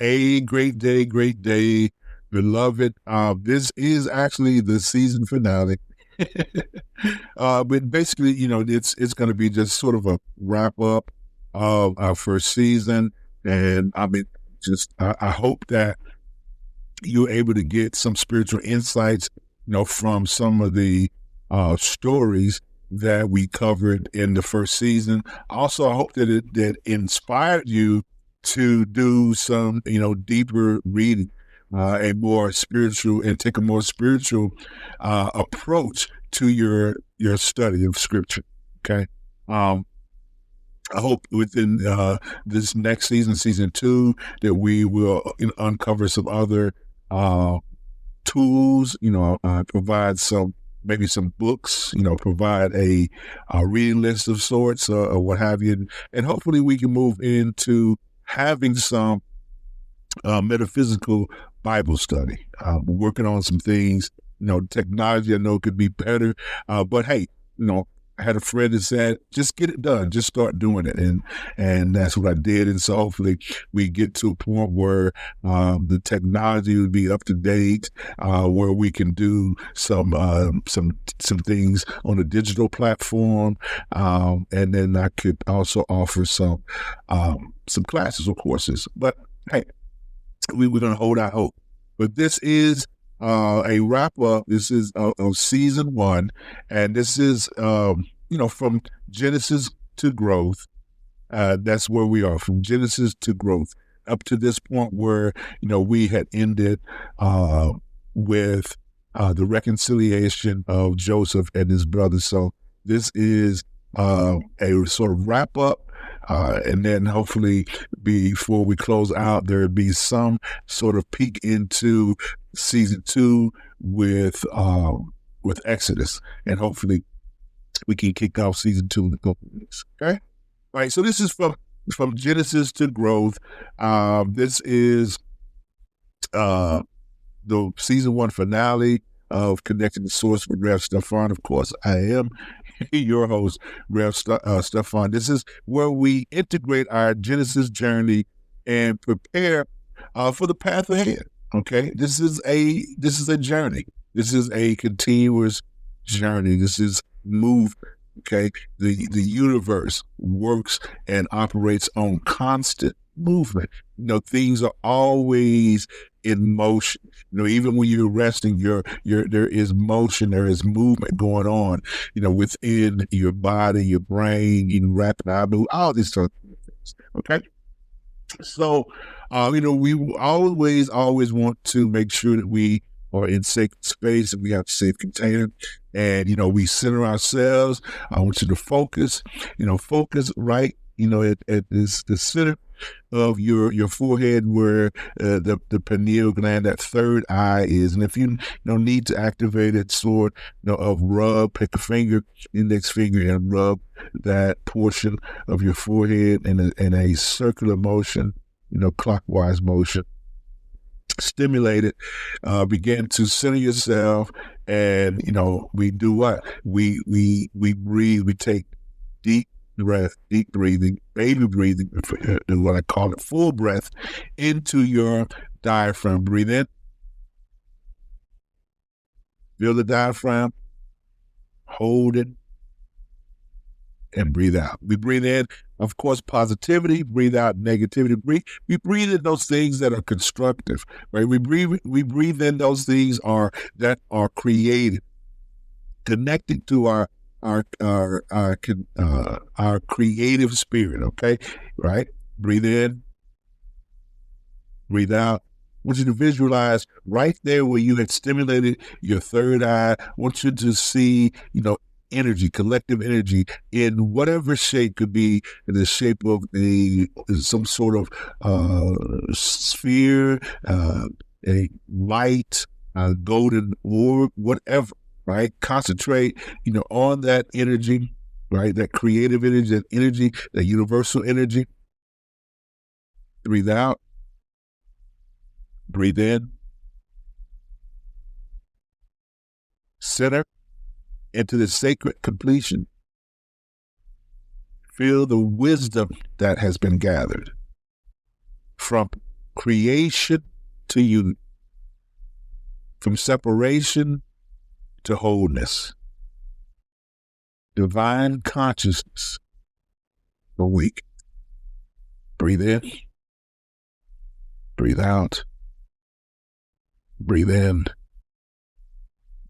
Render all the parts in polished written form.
Hey, great day, beloved. This is actually the season finale. But basically, it's going to be just sort of a wrap up of our first season, and I mean, I hope that you're able to get some spiritual insights, from some of the stories that we covered in the first season. Also, I hope that that inspired you to do some, deeper reading, a more spiritual, and take a more spiritual approach to your study of Scripture. Okay. Um, I hope within this next season, season two, that we will uncover some other uh, tools, provide maybe some books, provide a reading list of sorts, or what have you. And hopefully we can move into having some metaphysical Bible study. We're working on some things, technology I know could be better, but hey, I had a friend that said, just get it done, just start doing it. And that's what I did. And so hopefully we get to a point where the technology will be up to date, where we can do some things on a digital platform. And then I could also offer some classes or courses. But hey, we're going to hold our hope. But this is a wrap up. This is of season one, and this is from Genesis to growth. That's where we are, from Genesis to growth, up to this point where we had ended with the reconciliation of Joseph and his brothers. So this is a sort of wrap up. And then hopefully before we close out, there'll be some sort of peek into season two with Exodus, and hopefully we can kick off season two in a couple of weeks. Okay, all right. So this is from Genesis to growth. This is the season one finale of Connecting the Source with Rev Stephon. Of course, I am your host, Rev Stephon. This is where we integrate our Genesis journey and prepare for the path ahead. Okay, this is a journey. This is a continuous journey. This is movement. Okay, the universe works and operates on constant movement. Things are always in motion. Even when you're resting, there is motion, there is movement going on, within your body, your brain, rapid eye move, all these sort of things. Okay. So, we always want to make sure that we are in safe space and we have a safe container, and, we center ourselves. I want you to focus right, at the center of your forehead, where the pineal gland, that third eye, is. And if you need to activate it, sort of rub, pick a finger, index finger, and rub that portion of your forehead in a circular motion, clockwise motion. Stimulate it, begin to center yourself, and we do what? We breathe, we take deep breath, deep breathing, baby breathing, what I call it, full breath into your diaphragm. Breathe in, feel the diaphragm, hold it, and breathe out. We breathe in, of course, positivity, breathe out negativity. We breathe in those things that are constructive, right? We breathe in those things that are creative, connected to our creative spirit. Okay, right? Breathe in, breathe out. I want you to visualize right there where you had stimulated your third eye. I want you to see, energy, collective energy, in whatever shape. Could be in the shape of some sort of sphere, a light, golden orb, whatever. Right? Concentrate, on that energy, right? That creative energy, that universal energy. Breathe out. Breathe in. Center into the sacred completion. Feel the wisdom that has been gathered from creation to unity, from separation to wholeness. Divine consciousness. Awake. Breathe in. Breathe out. Breathe in.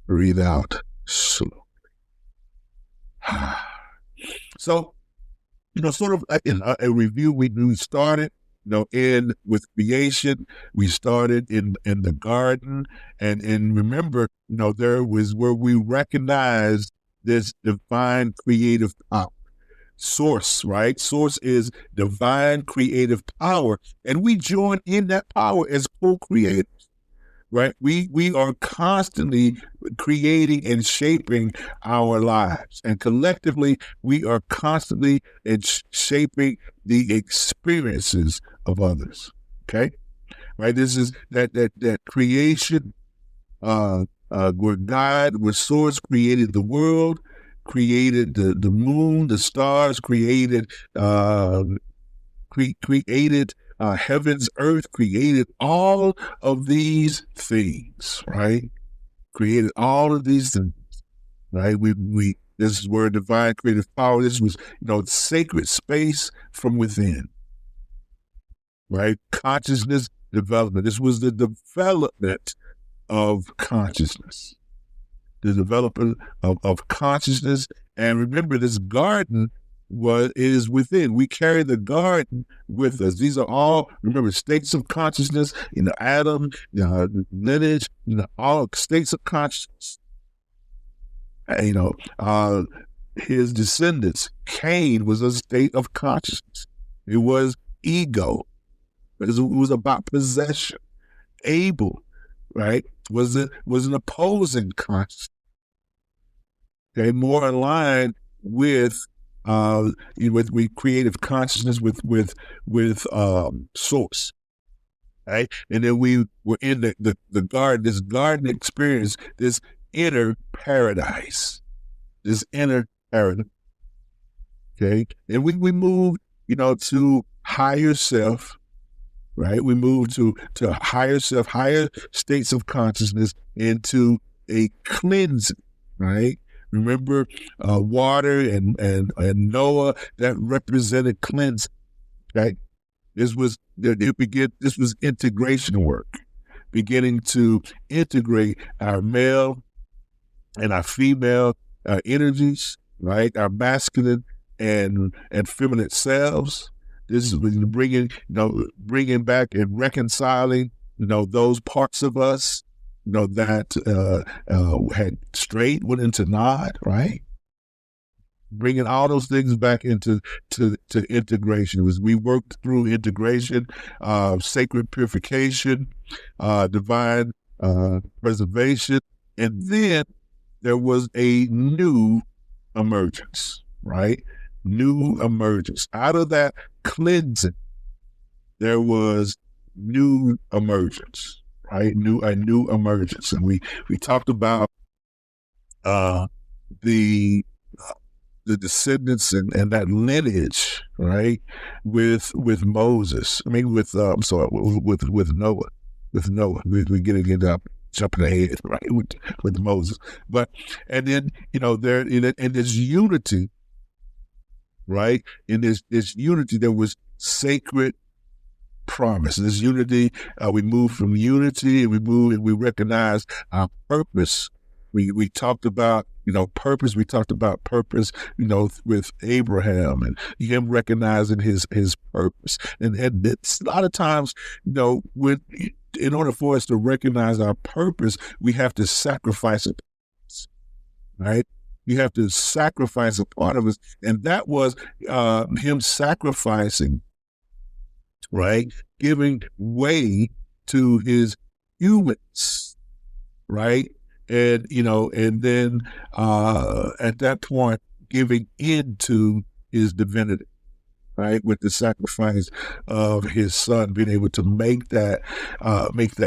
Breathe out slowly. So, sort of in a review, we started, with creation. We started in the garden, and remember, there was where we recognized this divine creative power. Source, right? Source is divine creative power, and we join in that power as co-creators. Right? We are constantly creating and shaping our lives. And collectively, we are constantly shaping the experiences of others. Okay? Right? This is that creation where God, where Source created the world, created the moon, the stars, created heavens, earth, created all of these things, right? Created all of these things, right? This is where divine creative power, this was, sacred space from within, right? Consciousness development. This was the development of consciousness, the development of consciousness. And remember, this garden is within. We carry the garden with us. These are all, remember, states of consciousness, Adam, lineage, all states of consciousness. His descendants, Cain was a state of consciousness. It was ego. It was about possession. Abel, right, was an opposing consciousness. Okay, more aligned with creative consciousness, with Source, right? And then we were in the garden, this garden experience, this inner paradise, okay? And we moved, to higher self, right? We moved to higher self, higher states of consciousness, into a cleansing, right? Remember, water and Noah, that represented cleansing, right? This was integration work, beginning to integrate our male and our female energies, right? Our masculine and feminine selves. This is bringing back and reconciling, those parts of us, that had strayed, went into nod, right? Bringing all those things back into integration. It was, we worked through integration, sacred purification, divine preservation, and then there was a new emergence, right? New emergence. Out of that cleansing, there was new emergence, right? A new emergence. And we talked about the descendants and that lineage, right? With Moses. I mean, with Noah. With Noah. We're getting up, jumping ahead, right? With Moses. But, and then, there, in this unity, right? In this unity, there was sacred promise. This unity, we moved from unity, and we recognized our purpose. We talked about, purpose. We talked about purpose, with Abraham and him recognizing his purpose. And it's a lot of times, in order for us to recognize our purpose, we have to sacrifice it, right? You have to sacrifice a part of us. And that was him sacrificing, right? Giving way to his humans, right? And, and then at that point, giving into his divinity, right? With the sacrifice of his son, being able to make that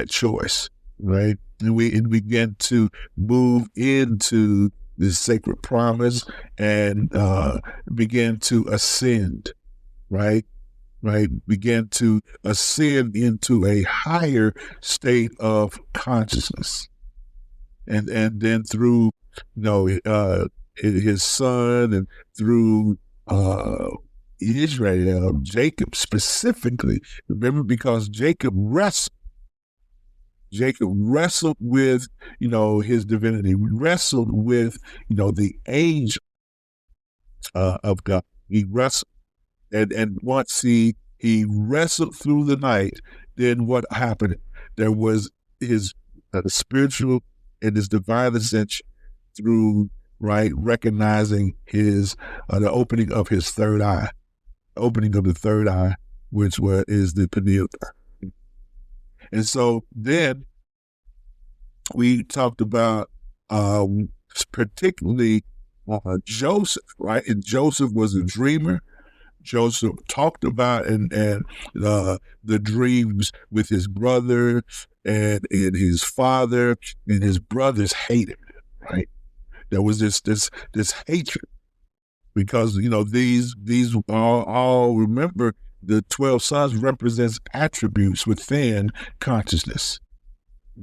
choice, right? And we began to move into this sacred promise and began to ascend, right? right, began to ascend into a higher state of consciousness. And then through, his son, and through Israel, Jacob specifically, remember, because Jacob wrestled with, his divinity, wrestled with, the angel of God. He wrestled, and once he wrestled through the night, then what happened? There was his spiritual and his divine ascension through, right, recognizing his the opening of his third eye, which is the pineal. And so then we talked about particularly Joseph, right? And Joseph was a dreamer. Joseph talked about the dreams with his brother and his father, and his brothers hated it, right? There was this hatred, because these all remember, the 12 sons represents attributes within consciousness.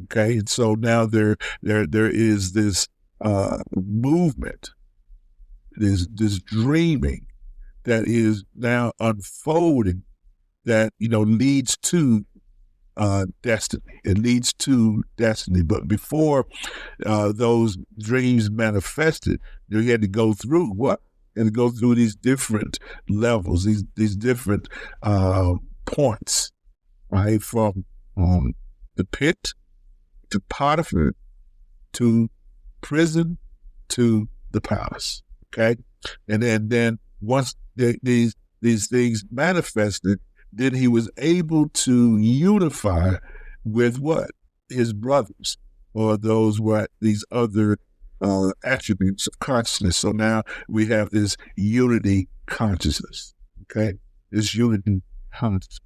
Okay, and so now there is this movement, this dreaming that is now unfolding, that leads to destiny. It leads to destiny. But before those dreams manifested, you had to go through what? And go through these different levels, these different points, right? From the pit to Potiphar, to prison, to the palace. Okay, and then once these things manifested, then he was able to unify with what? His brothers, or those what? These other attributes of consciousness. So now we have this unity consciousness. Okay, this unity consciousness.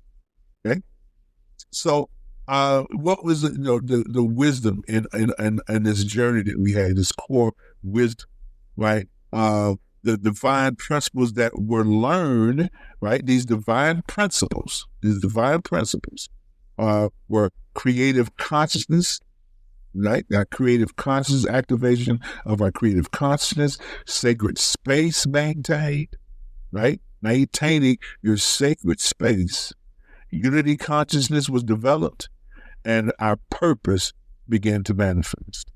Okay, so what was the wisdom in this journey that we had? This core wisdom, right? The divine principles that were learned, right? These divine principles were creative consciousness, right? Our creative consciousness, activation of our creative consciousness, sacred space maintained, right? Maintaining your sacred space. Unity consciousness was developed, and our purpose began to manifest.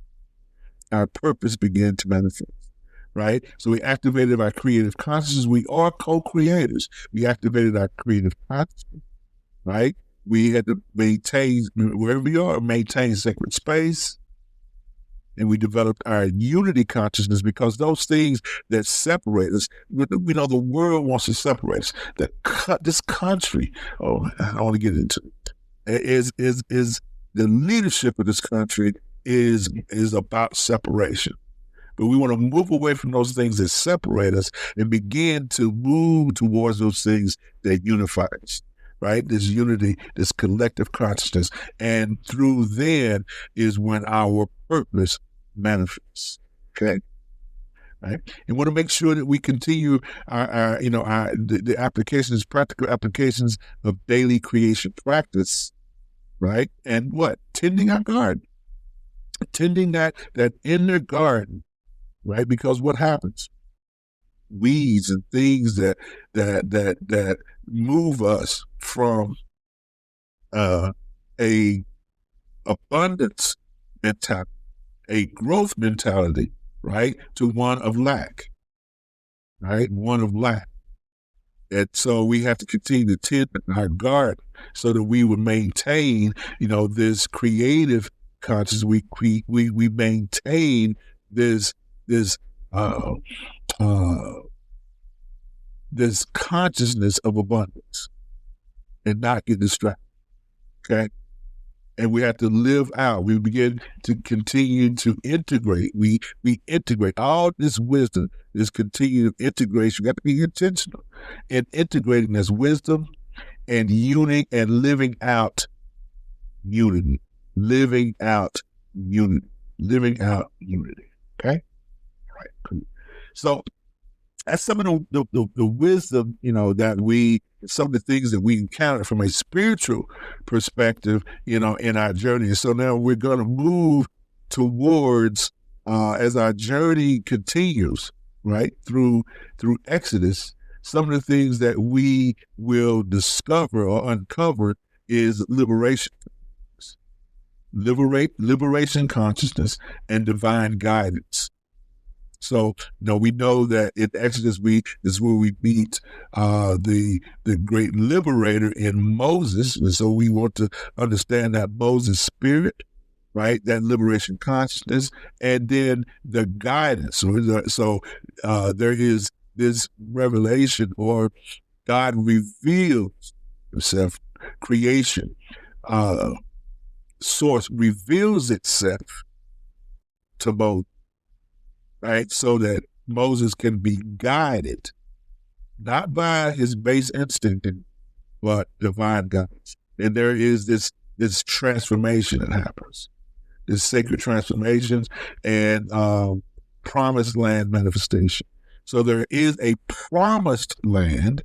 Right? So we activated our creative consciousness. We are co-creators. We activated our creative consciousness, right? We had to maintain, wherever we are, maintain sacred space. And we developed our unity consciousness, because those things that separate us, we know the world wants to separate us. This country, I don't want to get into it, is the leadership of this country is about separation. But we want to move away from those things that separate us and begin to move towards those things that unify us, right? This unity, this collective consciousness. And through then is when our purpose manifests, okay? Right? And want to make sure that we continue the applications, practical applications of daily creation practice, right? And what? Tending our garden. Tending that inner garden. Right, because what happens? Weeds and things that move us from a abundance mentality, a growth mentality, right, to one of lack. Right, one of lack. And so we have to continue to tend our garden so that we will maintain, this creative consciousness. We maintain this consciousness of abundance, and not get distracted. Okay, and we have to live out. We begin to continue to integrate. We integrate all this wisdom, this continued integration. We have to be intentional in integrating this wisdom and unity and living out unity. Okay. So that's some of the wisdom, that some of the things that we encounter from a spiritual perspective, in our journey. And so now we're going to move towards, as our journey continues, right, through Exodus, some of the things that we will discover or uncover is liberation consciousness and divine guidance. So, we know that in Exodus is where we meet the great liberator in Moses. And so we want to understand that Moses spirit, right? That liberation consciousness, and then the guidance. So there is this revelation, or God reveals himself, creation, source reveals itself to Moses, right? So that Moses can be guided, not by his base instinct, but divine guidance. And there is this transformation that happens, this sacred transformations and promised land manifestation. So there is a promised land,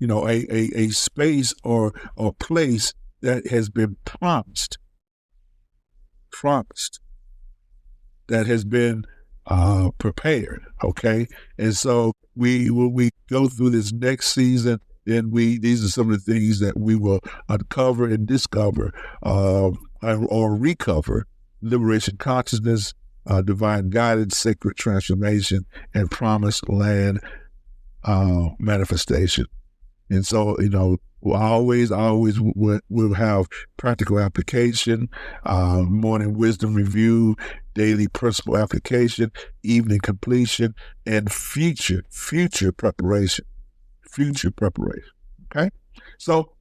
a space or place that has been promised, that has been prepared. Okay. And so when we go through this next season, then these are some of the things that we will uncover and discover, or recover: liberation consciousness, divine guidance, sacred transformation, and promised land manifestation. And so, we'll always will have practical application, morning wisdom review, daily principle application, evening completion, and future preparation. Okay, so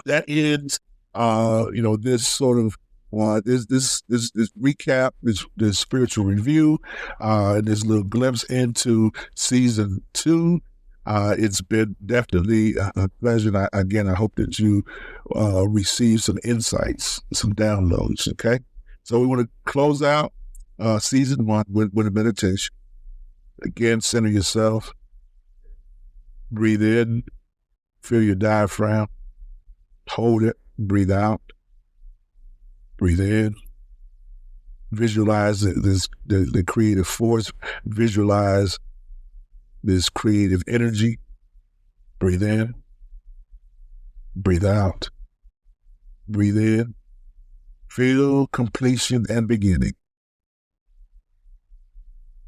that ends, this sort of this recap, this spiritual review, this little glimpse into season 2. It's been definitely a pleasure. And I hope that you receive some insights, some downloads. Okay, so we want to close out season 1 with a meditation. Again, center yourself. Breathe in. Feel your diaphragm. Hold it. Breathe out. Breathe in. Visualize the creative force. Visualize this creative energy. Breathe in. Breathe out. Breathe in. Feel completion and beginning.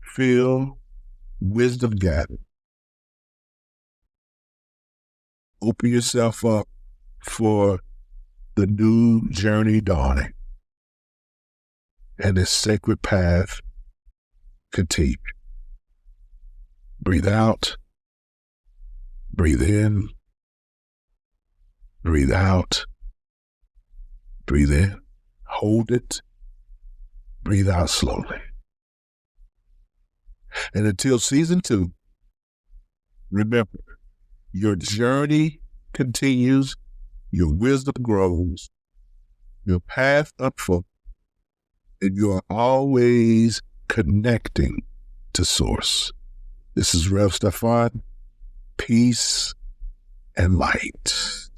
Feel wisdom gathered. Open yourself up for the new journey dawning, and this sacred path continue. Breathe out. Breathe in. Breathe out. Breathe in. Hold it. Breathe out slowly. And until season 2, remember, your journey continues, your wisdom grows, your path unfolds, and you are always connecting to Source. This is Rev Stephon. Peace and light.